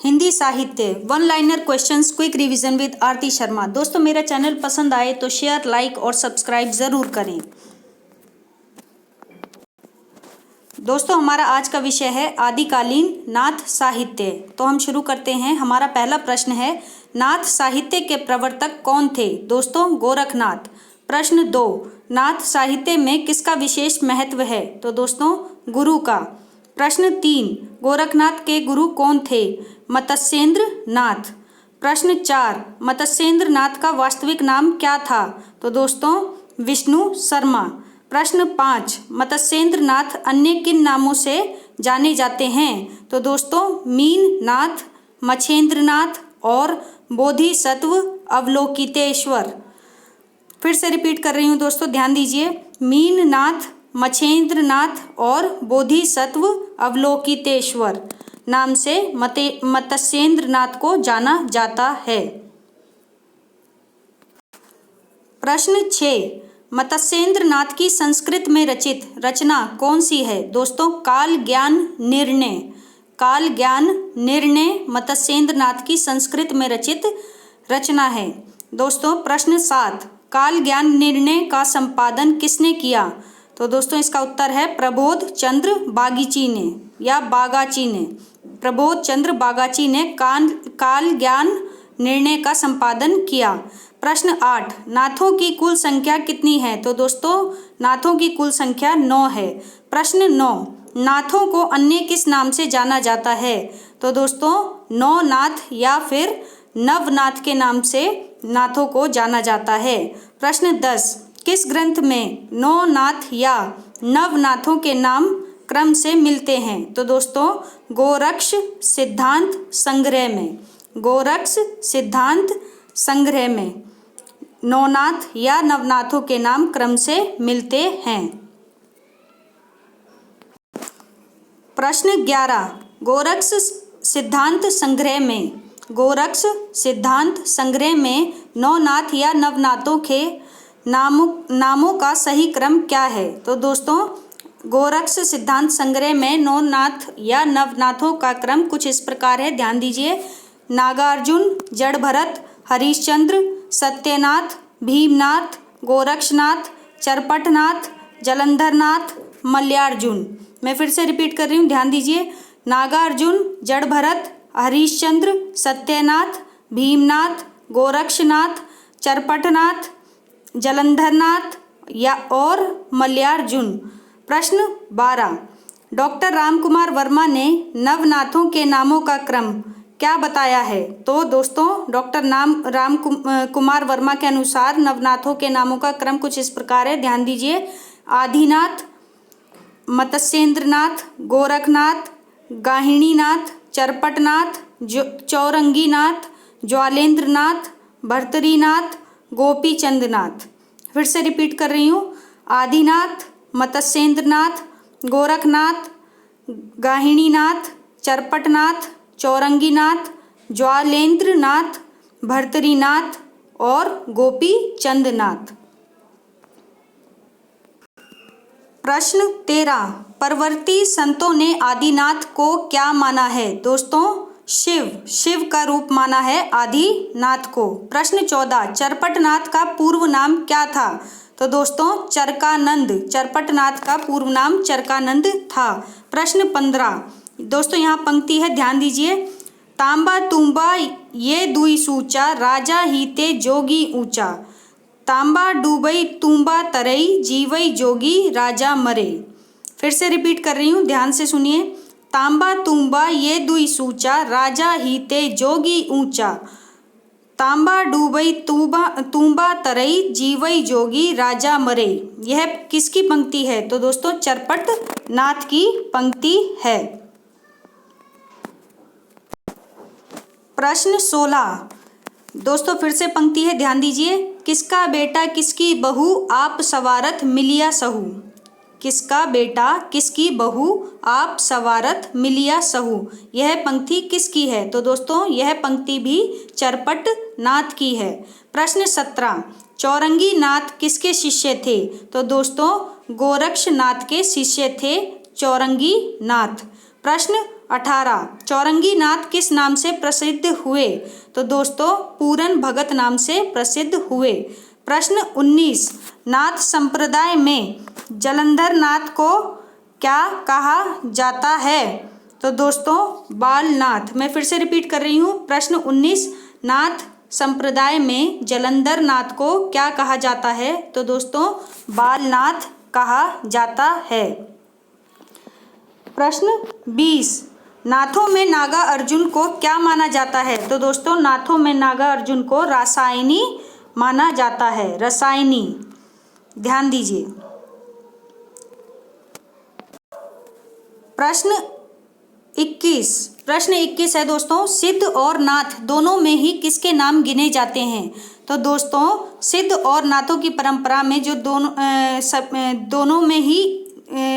हिंदी साहित्य one liner questions quick revision with Aarti Sharma. दोस्तों मेरा चैनल पसंद आए तो शेयर, लाइक और सब्सक्राइब ज़रूर करें। दोस्तों हमारा आज का विषय है आदिकालीन नाथ साहित्य। तो हम शुरू करते हैं। हमारा पहला प्रश्न है, नाथ साहित्य के प्रवर्तक कौन थे? दोस्तों गोरखनाथ। प्रश्न 2, नाथ साहित्य में किसका विशेष महत्व है? तो दोस्तों गुरु का। प्रश्न 3, गोरखनाथ के गुरु कौन थे? मत्स्येंद्र नाथ। प्रश्न 4, मत्स्येंद्र नाथ का वास्तविक नाम क्या था? तो दोस्तों विष्णु शर्मा। प्रश्न 5, मत्स्येंद्र नाथ अन्य किन नामों से जाने जाते हैं? तो दोस्तों मीन नाथ, मच्छेंद्र नाथ और बोधिसत्व अवलोकितेश्वर। फिर से रिपीट कर रही हूँ दोस्तों, ध्यान दीजिए। मीन नाथ, मच्छेंद्र नाथ और बोधिसत्व अवलोकितेश्वर नाम से मत्स्येंद्र नाथ को जाना जाता है। प्रश्न 6, मत्स्येंद्र नाथ की संस्कृत में रचित रचना कौन सी है? दोस्तों काल ज्ञान निर्णय। काल ज्ञान निर्णय मत्स्येंद्र नाथ की संस्कृत में रचित रचना है। दोस्तों प्रश्न 7, काल ज्ञान निर्णय का संपादन किसने किया? तो दोस्तों इसका उत्तर है प्रबोध चंद्र बागीची ने या बागाची ने। प्रबोध चंद्र बागाची ने काल ज्ञान निर्णय का संपादन किया। प्रश्न 8, नाथों की कुल संख्या कितनी है? तो दोस्तों नाथों की कुल संख्या 9 है। प्रश्न 9, नाथों को अन्य किस नाम से जाना जाता है? तो दोस्तों नौनाथ या फिर नवनाथ के नाम से नाथों को जाना जाता है। प्रश्न 10, किस ग्रंथ में नौनाथ या नवनाथों के नाम क्रम से मिलते हैं? तो दोस्तों गोरक्ष सिद्धांत संग्रह में। गोरक्ष सिद्धांत संग्रह में नौनाथ या नवनाथों के नाम क्रम से मिलते हैं। प्रश्न 11, गोरक्ष सिद्धांत संग्रह में। गोरक्ष सिद्धांत संग्रह में नौनाथ या नवनाथों के नामों का सही क्रम क्या है? तो दोस्तों गोरक्ष सिद्धांत संग्रह में नौनाथ या नवनाथों का क्रम कुछ इस प्रकार है, ध्यान दीजिए। नागार्जुन, जड़भरत, हरिश्चंद्र, सत्यनाथ, भीमनाथ, गोरक्षनाथ, चरपटनाथ, जलंधरनाथ, मल्यार्जुन। मैं फिर से रिपीट कर रही हूँ, ध्यान दीजिए। नागार्जुन, जड़भरत, हरिश्चंद्र, सत्यनाथ, भीमनाथ, गोरक्षनाथ, चरपटनाथ, जलंधरनाथ या और मल्यार्जुन। प्रश्न 12, डॉक्टर रामकुमार वर्मा ने नवनाथों के नामों का क्रम क्या बताया है? तो दोस्तों डॉक्टर रामकुमार वर्मा के अनुसार नवनाथों के नामों का क्रम कुछ इस प्रकार है, ध्यान दीजिए। आदिनाथ, मत्स्येंद्रनाथ, गोरखनाथ, गाहिणीनाथ, चरपटनाथ, चौरंगीनाथ, ज्वालेंद्रनाथ, भर्तरीनाथ, गोपीचंदनाथ। फिर से रिपीट कर रही हूँ। आदिनाथ, मत्स्येंद्रनाथ, गोरखनाथ, गाहिणीनाथ, चरपटनाथ, चौरंगीनाथ, ज्वालेंद्रनाथ, भर्तरीनाथ और गोपीचंदनाथ। प्रश्न 13, परवर्ती संतों ने आदिनाथ को क्या माना है? दोस्तों शिव का रूप माना है आदिनाथ को। प्रश्न 14, चरपटनाथ का पूर्व नाम क्या था? तो दोस्तों चरकानंद। चरपटनाथ का पूर्व नाम चरकानंद था। प्रश्न 15, दोस्तों यहाँ पंक्ति है, ध्यान दीजिए। तांबा तुंबा ये दुई सूचा, राजा ही ते जोगी ऊंचा। तांबा डूबई तुंबा तरई, जीवई जोगी राजा मरे। फिर से रिपीट कर रही हूँ, ध्यान से सुनिए। तांबा तुंबा ये दुई सूचा, राजा ही ते जोगी ऊंचा। तांबा डूबई तुंबा तरई, जीवई जोगी राजा मरे। यह किसकी पंक्ति है? तो दोस्तों चरपट नाथ की पंक्ति है। प्रश्न 16, दोस्तों फिर से पंक्ति है, ध्यान दीजिए। किसका बेटा किसकी बहू, आप सवारत मिलिया सहू। किसका बेटा किसकी बहू, आप सवारत मिलिया सहू। यह पंक्ति किसकी है? तो दोस्तों यह पंक्ति भी चरपट नाथ की है। प्रश्न 17, चौरंगी नाथ किसके शिष्य थे? तो दोस्तों गोरक्षनाथ के शिष्य थे चौरंगी नाथ। प्रश्न 18 चौरंगी नाथ किस नाम से प्रसिद्ध हुए? तो दोस्तों पूरन भगत नाम से प्रसिद्ध हुए। प्रश्न 19 नाथ संप्रदाय में जलंधर नाथ को क्या कहा जाता है? तो दोस्तों बालनाथ। मैं फिर से रिपीट कर रही हूँ। प्रश्न 19 नाथ संप्रदाय में जलंधर नाथ को क्या कहा जाता है? तो दोस्तों बालनाथ कहा जाता है। प्रश्न 20 नाथों में नागा अर्जुन को क्या माना जाता है? तो दोस्तों नाथों में नागा अर्जुन को रासायनी माना जाता है, रसायनी। ध्यान दीजिए। प्रश्न 21 है दोस्तों सिद्ध और नाथ दोनों में ही किसके नाम गिने जाते हैं? तो दोस्तों सिद्ध और नाथों की परंपरा में जो दोनों में ही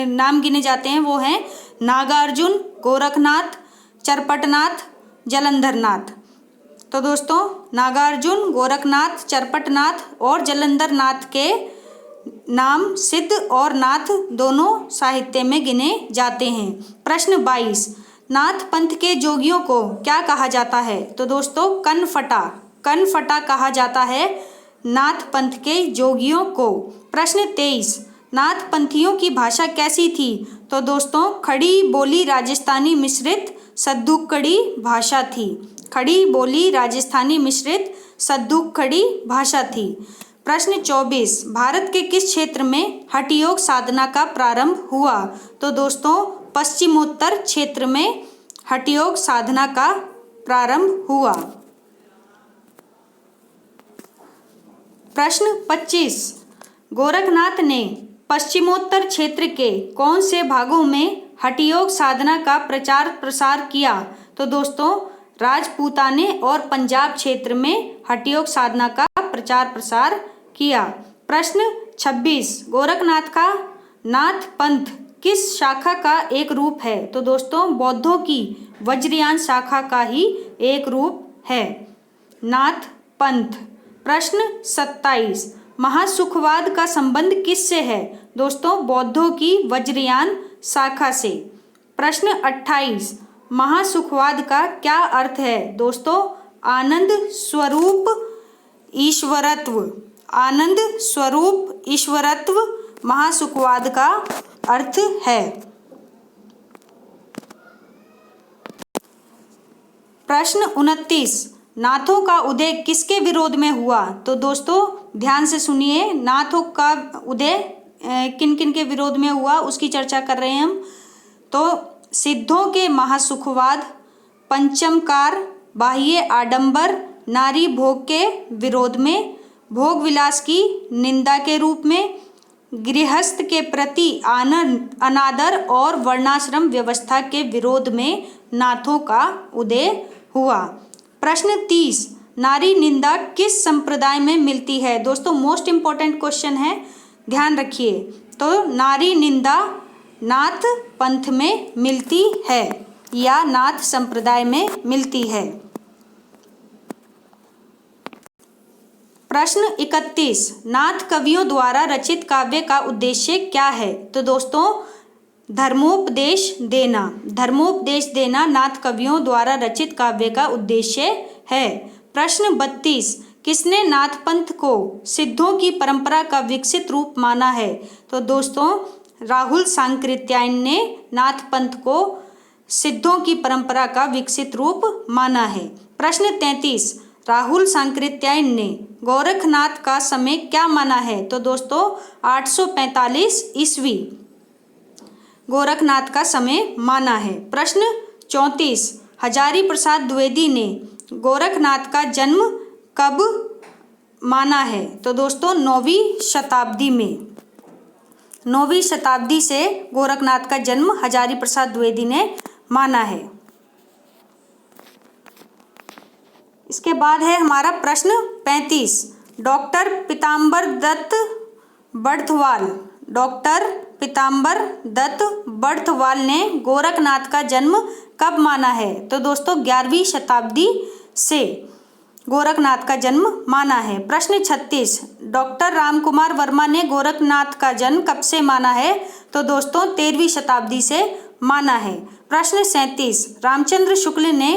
नाम गिने जाते हैं वो हैं नागार्जुन, गोरखनाथ, चरपटनाथ, जलंधरनाथ। तो दोस्तों नागार्जुन, गोरखनाथ, चरपटनाथ और जलंधरनाथ के नाम सिद्ध और नाथ दोनों साहित्य में गिने जाते हैं। प्रश्न 22 नाथ पंथ के जोगियों को क्या कहा जाता है? तो दोस्तों कनफटा कहा जाता है नाथ पंथ के जोगियों को। प्रश्न 23 नाथ पंथियों की भाषा कैसी थी? तो दोस्तों खड़ी बोली राजस्थानी मिश्रित सद्दुक्कड़ी भाषा थी। खड़ी बोली राजस्थानी मिश्रित सद्दुक्कड़ी भाषा थी। प्रश्न 24 भारत के किस क्षेत्र में हठ योग साधना का प्रारंभ हुआ? तो दोस्तों पश्चिमोत्तर क्षेत्र में हठ योग साधना का प्रारंभ हुआ। प्रश्न 25 गोरखनाथ ने पश्चिमोत्तर क्षेत्र के कौन से भागों में हठ योग साधना का प्रचार प्रसार किया? तो दोस्तों राजपूताने और पंजाब क्षेत्र में हठ योग साधना का प्रचार प्रसार किया। प्रश्न 26 गोरखनाथ का नाथ पंथ किस शाखा का एक रूप है? तो दोस्तों बौद्धों की वज्रयान शाखा का ही एक रूप है नाथ पंथ। प्रश्न 27 महासुखवाद का संबंध किससे है? दोस्तों बौद्धों की वज्रयान शाखा से। प्रश्न 28 महासुखवाद का क्या अर्थ है? दोस्तों आनंद स्वरूप ईश्वरत्व। आनंद स्वरूप ईश्वरत्व महासुखवाद का अर्थ है। प्रश्न 29 नाथों का उदय किसके विरोध में हुआ? तो दोस्तों ध्यान से सुनिए नाथों का उदय किन किन के विरोध में हुआ उसकी चर्चा कर रहे हैं हम। तो सिद्धों के महासुखवाद, पंचमकार, बाह्य आडंबर, नारी भोग के विरोध में, भोग विलास की निंदा के रूप में, गृहस्थ के प्रति अनादर और वर्णाश्रम व्यवस्था के विरोध में नाथों का उदय हुआ। प्रश्न 30 नारी निंदा किस संप्रदाय में मिलती है? दोस्तों मोस्ट इम्पोर्टेंट क्वेश्चन है, ध्यान रखिए। तो नारी निंदा नाथ पंथ में मिलती है या नाथ संप्रदाय में मिलती है। प्रश्न 31 नाथ कवियों द्वारा रचित काव्य का उद्देश्य क्या है? तो दोस्तों धर्मोपदेश देना नाथ कवियों द्वारा रचित काव्य का उद्देश्य है। प्रश्न 32 किसने नाथ पंथ को सिद्धों की परंपरा का विकसित रूप माना है? तो दोस्तों राहुल सांकृत्यायन ने नाथ पंथ को सिद्धों की परंपरा का विकसित रूप माना है। प्रश्न 33 राहुल सांकृत्यायन ने गोरखनाथ का समय क्या माना है? तो दोस्तों 845 ईस्वी गोरखनाथ का समय माना है। प्रश्न 34 हजारी प्रसाद द्विवेदी ने गोरखनाथ का जन्म कब माना है? तो दोस्तों 9वीं शताब्दी में। 9वीं शताब्दी से गोरखनाथ का जन्म हजारी प्रसाद द्विवेदी ने माना है। इसके बाद है हमारा प्रश्न 35 डॉक्टर पीताम्बर दत्त बर्थवाल ने गोरखनाथ का जन्म कब माना है? तो दोस्तों 11वीं शताब्दी से गोरखनाथ का जन्म माना है। प्रश्न 36 डॉक्टर रामकुमार वर्मा ने गोरखनाथ का जन्म कब से माना है? तो दोस्तों 13वीं शताब्दी से माना है। प्रश्न 37, रामचंद्र शुक्ल ने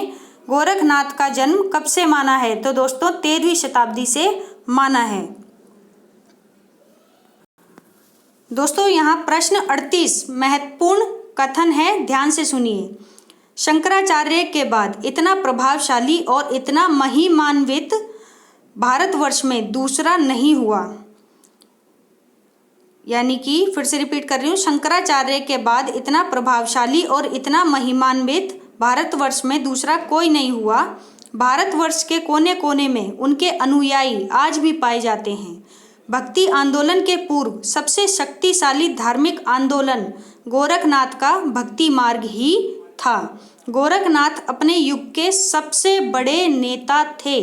गोरखनाथ का जन्म कब से माना है? तो दोस्तों 13वीं शताब्दी से माना है। दोस्तों यहाँ प्रश्न 38 महत्वपूर्ण कथन है, ध्यान से सुनिए। शंकराचार्य के बाद इतना प्रभावशाली और इतना महिमान्वित भारतवर्ष में दूसरा नहीं हुआ। यानी कि फिर से रिपीट कर रही हूँ, शंकराचार्य के बाद इतना प्रभावशाली और इतना महिमान्वित भारतवर्ष में दूसरा कोई नहीं हुआ। भारतवर्ष के कोने कोने में उनके अनुयायी आज भी पाए जाते हैं। भक्ति आंदोलन के पूर्व सबसे शक्तिशाली धार्मिक आंदोलन गोरखनाथ का भक्ति मार्ग ही था। गोरखनाथ अपने युग के सबसे बड़े नेता थे।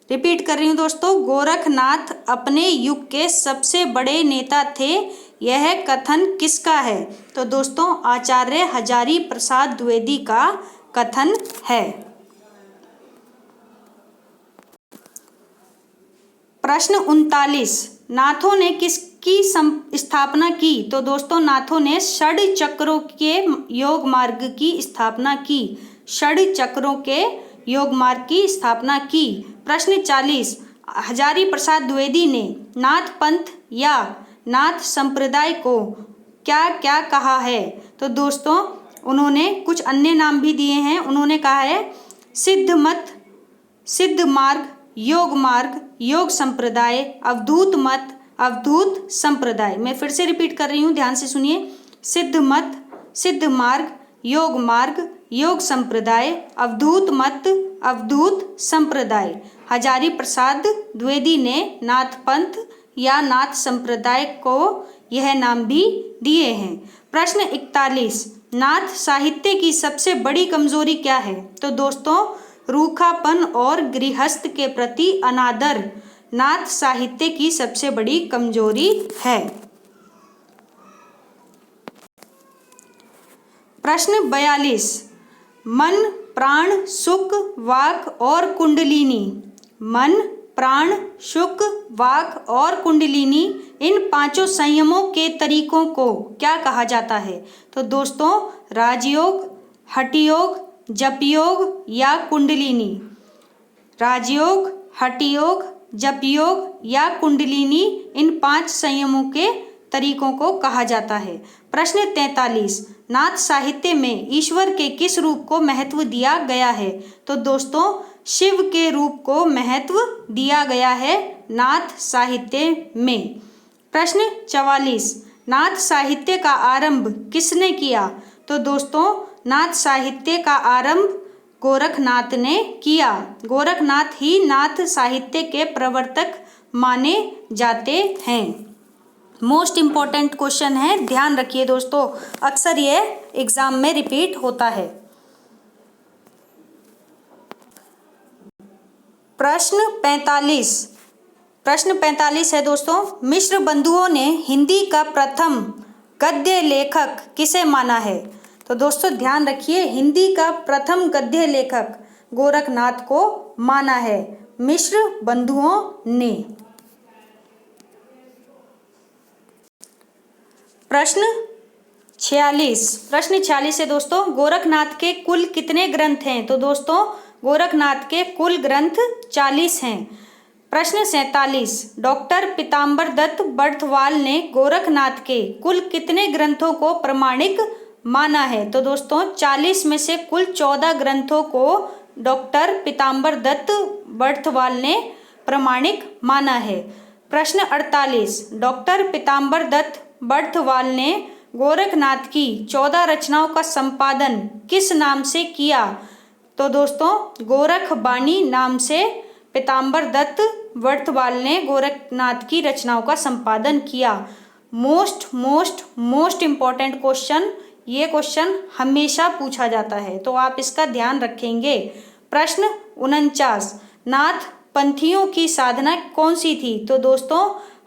रिपीट कर रही हूँ दोस्तों, गोरखनाथ अपने युग के सबसे बड़े नेता थे। यह कथन किसका है? तो दोस्तों आचार्य हजारी प्रसाद द्विवेदी का कथन है। प्रश्न 39, नाथों ने किसकी स्थापना की? तो दोस्तों नाथों ने षड चक्रों के योग मार्ग की स्थापना की। षड चक्रों के योग मार्ग की स्थापना की। प्रश्न 40, हजारी प्रसाद द्विवेदी ने नाथ पंथ या नाथ संप्रदाय को क्या क्या कहा है? तो दोस्तों उन्होंने कुछ अन्य नाम भी दिए हैं। उन्होंने कहा है सिद्ध मत, सिद्ध मार्ग, योग मार्ग, योग संप्रदाय, अवधूत मत, अवधूत संप्रदाय। मैं फिर से रिपीट कर रही हूँ, ध्यान से सुनिए। सिद्ध मत, सिद्ध मार्ग, योग मार्ग, योग संप्रदाय, अवधूत मत, अवधूत संप्रदाय। हजारी प्रसाद द्विवेदी ने नाथ पंथ या नाथ संप्रदाय को यह नाम भी दिए हैं। प्रश्न 41, नाथ साहित्य की सबसे बड़ी कमजोरी क्या है? तो दोस्तों रूखापन और गृहस्थ के प्रति अनादर नाथ साहित्य की सबसे बड़ी कमजोरी है। प्रश्न 42, मन, प्राण, सुख, वाक और कुंडलिनी। मन, प्राण, सुख, वाक और कुंडलिनी, इन पांचों संयमों के तरीकों को क्या कहा जाता है? तो दोस्तों राजयोग, हठयोग, जपयोग या कुंडलिनी। राजयोग, हठयोग, जपयोग या कुंडलिनी, इन 5 संयमों के तरीकों को कहा जाता है। प्रश्न 43, नाथ साहित्य में ईश्वर के किस रूप को महत्व दिया गया है? तो दोस्तों शिव के रूप को महत्व दिया गया है नाथ साहित्य में। प्रश्न 44, नाथ साहित्य का आरंभ किसने किया? तो दोस्तों नाथ साहित्य का आरंभ गोरखनाथ ने किया। गोरखनाथ ही नाथ साहित्य के प्रवर्तक माने जाते हैं। मोस्ट इम्पॉर्टेंट क्वेश्चन है, ध्यान रखिए दोस्तों, अक्सर ये एग्जाम में रिपीट होता है। प्रश्न 45 है दोस्तों, मिश्र बंधुओं ने हिंदी का प्रथम गद्य लेखक किसे माना है? तो दोस्तों ध्यान रखिए, हिंदी का प्रथम गद्य लेखक गोरखनाथ को माना है मिश्र बंधुओं ने। प्रश्न 46 है दोस्तों, गोरखनाथ के कुल कितने ग्रंथ हैं? तो दोस्तों गोरखनाथ के कुल ग्रंथ 40 हैं। प्रश्न 47, डॉक्टर पीताम्बर दत्त बर्थवाल ने गोरखनाथ के कुल कितने ग्रंथों को प्रमाणिक माना है? तो दोस्तों 40 में से कुल 14 ग्रंथों को डॉक्टर पीताम्बर दत्त बर्थवाल ने प्रमाणिक माना है। प्रश्न 48, डॉक्टर पीताम्बर दत्त बर्थवाल ने गोरखनाथ की 14 रचनाओं का संपादन किस नाम से किया? तो दोस्तों गोरखबाणी नाम से पीताम्बर दत्त बर्थवाल ने गोरखनाथ की रचनाओं का संपादन किया। मोस्ट इम्पॉर्टेंट क्वेश्चन, ये क्वेश्चन हमेशा पूछा जाता है तो आप इसका ध्यान रखेंगे। प्रश्न 49, नाथ पंथियों की साधना कौन सी थी? तो दोस्तों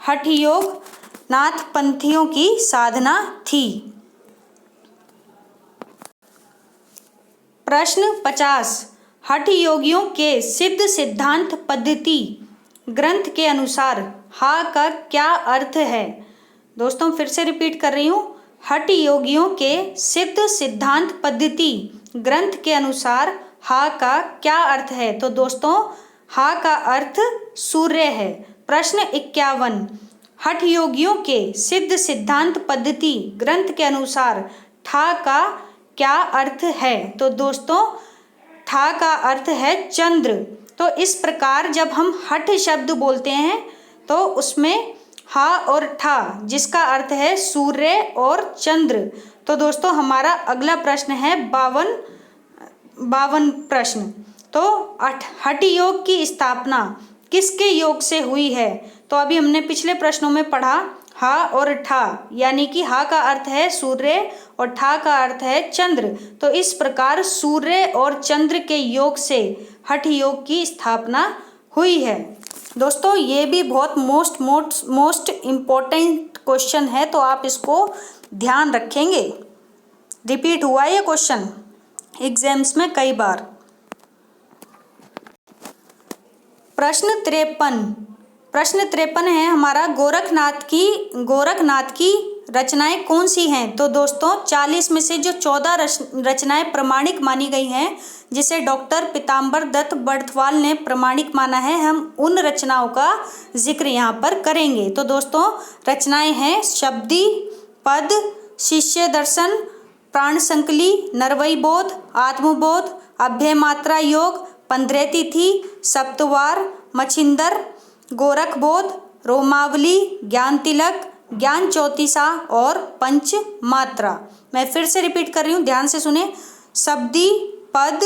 हठ योग नाथ पंथियों की साधना थी। प्रश्न 50, हठ योगियों के सिद्ध सिद्धांत पद्धति ग्रंथ के अनुसार हा का क्या अर्थ है? दोस्तों फिर से रिपीट कर रही हूँ, हठ योगियों के सिद्ध सिद्धांत पद्धति ग्रंथ के अनुसार हा का क्या अर्थ है? तो दोस्तों हा का अर्थ सूर्य है। प्रश्न 51, हठ योगियों के सिद्ध सिद्धांत पद्धति ग्रंथ के अनुसार ठा का क्या अर्थ है? तो दोस्तों ठा का अर्थ है चंद्र। तो इस प्रकार जब हम हठ शब्द बोलते हैं तो उसमें हा और ठा जिसका अर्थ है सूर्य और चंद्र। तो दोस्तों हमारा अगला प्रश्न है 52 प्रश्न। तो हठ योग की स्थापना किसके योग से हुई है? तो अभी हमने पिछले प्रश्नों में पढ़ा हा और ठा, यानी कि हा का अर्थ है सूर्य और ठा का अर्थ है चंद्र। तो इस प्रकार सूर्य और चंद्र के योग से हठ योग की स्थापना हुई है। दोस्तों ये भी बहुत मोस्ट इम्पोर्टेंट क्वेश्चन है, तो आप इसको ध्यान रखेंगे। रिपीट हुआ ये क्वेश्चन एग्जाम्स में कई बार। प्रश्न 53 है हमारा, गोरखनाथ की रचनाएं कौन सी हैं? तो दोस्तों 40 में से जो 14 रचनाएं प्रमाणिक मानी गई हैं, जिसे डॉक्टर पीताम्बर दत्त बड़थवाल ने प्रमाणिक माना है, हम उन रचनाओं का जिक्र यहाँ पर करेंगे। तो दोस्तों रचनाएं हैं शब्दी, पद, शिष्य दर्शन, प्राण संकली, नरवई बोध, आत्मबोध, अभ्यय मात्रा योग, 15 तिथि, सप्तवार, मछिंदर, गोरख बोध, रोमावली, ज्ञान तिलक, ज्ञान चौतीसा और पंच मात्रा। मैं फिर से रिपीट कर रही हूँ, ध्यान से सुने। शब्दी, पद,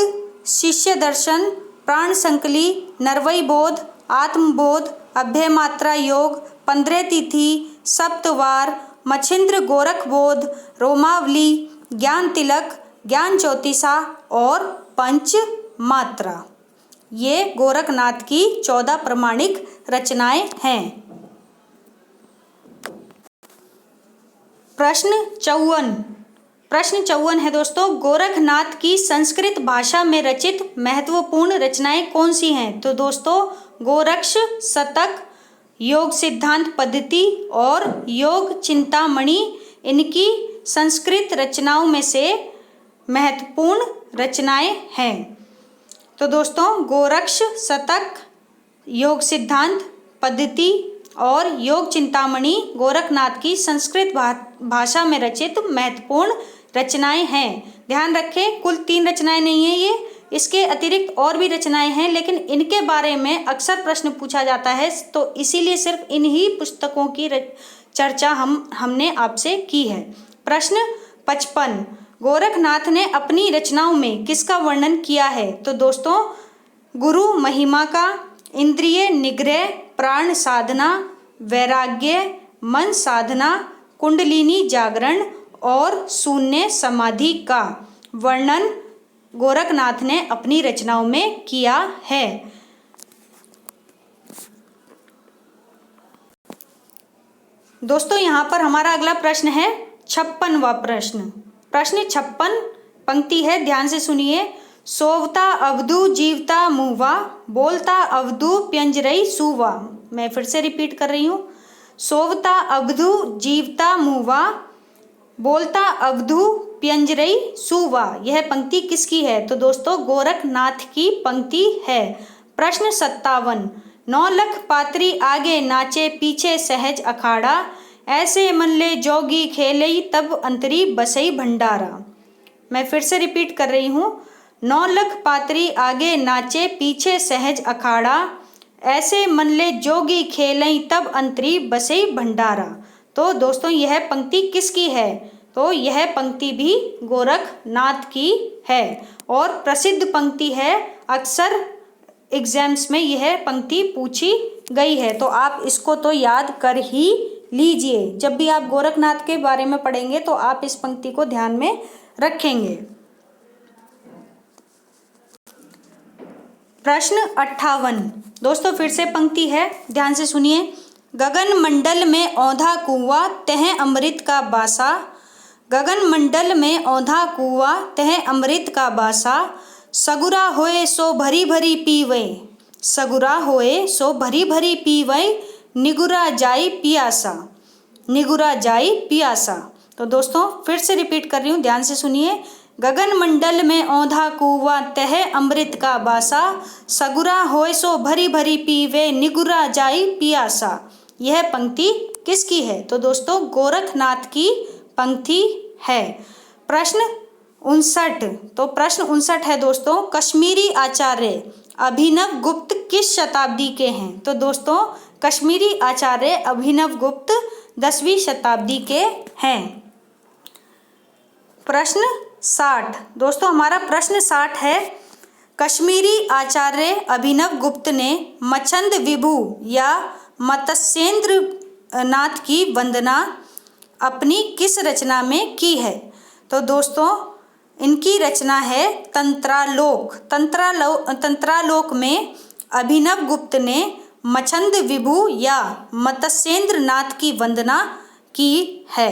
शिष्य दर्शन, प्राण संकली, नरवई बोध, आत्मबोध, अभ्यय मात्रा योग, 15 तिथि, सप्तवार, मछिंद्र, गोरख बोध, रोमावली, ज्ञान तिलक, ज्ञान चौतीसा और पंच मात्रा। ये गोरखनाथ की 14 प्रमाणिक रचनाएं हैं। प्रश्न 54 है दोस्तों, गोरखनाथ की संस्कृत भाषा में रचित महत्वपूर्ण रचनाएं कौन सी हैं? तो दोस्तों गोरक्ष शतक, योग सिद्धांत पद्धति और योग चिंतामणि इनकी संस्कृत रचनाओं में से महत्वपूर्ण रचनाएं हैं। तो दोस्तों गोरक्ष शतक, योग सिद्धांत पद्धति और योग चिंतामणि गोरखनाथ की संस्कृत भाषा में रचित महत्वपूर्ण रचनाएं हैं। ध्यान रखें कुल 3 रचनाएं नहीं है ये, इसके अतिरिक्त और भी रचनाएं हैं, लेकिन इनके बारे में अक्सर प्रश्न पूछा जाता है, तो इसीलिए सिर्फ इन्हीं पुस्तकों की चर्चा हमने आपसे की है। प्रश्न 55, गोरखनाथ ने अपनी रचनाओं में किसका वर्णन किया है? तो दोस्तों गुरु महिमा का, इंद्रिय निग्रह, प्राण साधना, वैराग्य, मन साधना, कुंडलिनी जागरण और शून्य समाधि का वर्णन गोरखनाथ ने अपनी रचनाओं में किया है। दोस्तों यहाँ पर हमारा अगला प्रश्न है 56वां प्रश्न। प्रश्न 56 पंक्ति है, ध्यान से सुनिए। सोवता अवधु जीवता मुवा, बोलता अवधु प्यंजरई सुवा। मैं फिर से रिपीट कर रही हूँ। सोवता अवधु जीवता मुवा, बोलता अवधु प्यंजरई सुवा। यह पंक्ति किसकी है? तो दोस्तों गोरखनाथ की पंक्ति है। प्रश्न 57, 9 लख पात्री आगे नाचे पीछे सहज अखाड़ा, ऐसे मन ले जोगी खेलई तब अंतरी बसई भंडारा। मैं फिर से रिपीट कर रही हूँ। 9 लख पात्री आगे नाचे पीछे सहज अखाड़ा, ऐसे मन ले जोगी खेलई तब अंतरी बसई भंडारा। तो दोस्तों यह पंक्ति किसकी है? तो यह पंक्ति भी गोरखनाथ की है और प्रसिद्ध पंक्ति है। अक्सर एग्जाम्स में यह पंक्ति पूछी गई है, तो आप इसको तो याद कर ही लीजिए। जब भी आप गोरखनाथ के बारे में पढ़ेंगे तो आप इस पंक्ति को ध्यान में रखेंगे। प्रश्न 58 दोस्तों फिर से पंक्ति है, ध्यान से सुनिए। गगन मंडल में औंधा कुआं तह अमृत का बासा, गगन मंडल में औंधा कुआं तह अमृत का बासा, सगुरा होए सो भरी भरी पीवे, सगुरा होए सो भरी भरी पीवे, निगुरा जाई पियासा, निगुरा जाई पियासा। तो दोस्तों फिर से रिपीट कर रही हूँ, ध्यान से सुनिए। गगन मंडल में औंधा कुआं तह अमृत का बासा, सगुरा होय सो भरी भरी पीवे निगुरा जाई पियासा। यह पंक्ति किसकी है? तो दोस्तों गोरखनाथ की पंक्ति है। प्रश्न 59, तो प्रश्न 59 है दोस्तों, कश्मीरी आचार्य अभिनव गुप्त किस शताब्दी के हैं? तो दोस्तों कश्मीरी आचार्य अभिनव गुप्त 10वीं शताब्दी के हैं। प्रश्न 60, दोस्तों हमारा प्रश्न 60 है, कश्मीरी आचार्य अभिनव गुप्त ने मछंद विभु या मत्स्येंद्र नाथ की वंदना अपनी किस रचना में की है? तो दोस्तों इनकी रचना है तंत्रालोक। तंत्रालोक में अभिनव गुप्त ने मछंद विभु या मत्स्येंद्र नाथ की वंदना की है।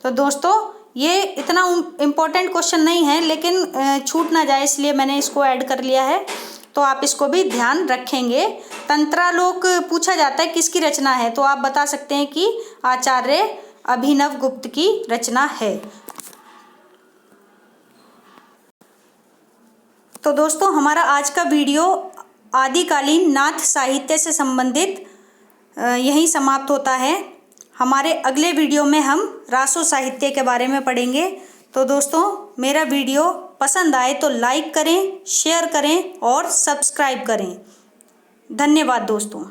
तो दोस्तों ये इतना इम्पोर्टेंट क्वेश्चन नहीं है, लेकिन छूट ना जाए इसलिए मैंने इसको ऐड कर लिया है, तो आप इसको भी ध्यान रखेंगे। तंत्रालोक पूछा जाता है किसकी रचना है, तो आप बता सकते हैं कि आचार्य अभिनव गुप्त की रचना है। तो दोस्तों हमारा आज का वीडियो आदिकालीन नाथ साहित्य से संबंधित यहीं समाप्त होता है। हमारे अगले वीडियो में हम रासो साहित्य के बारे में पढ़ेंगे। तो दोस्तों मेरा वीडियो पसंद आए तो लाइक करें, शेयर करें और सब्सक्राइब करें। धन्यवाद दोस्तों।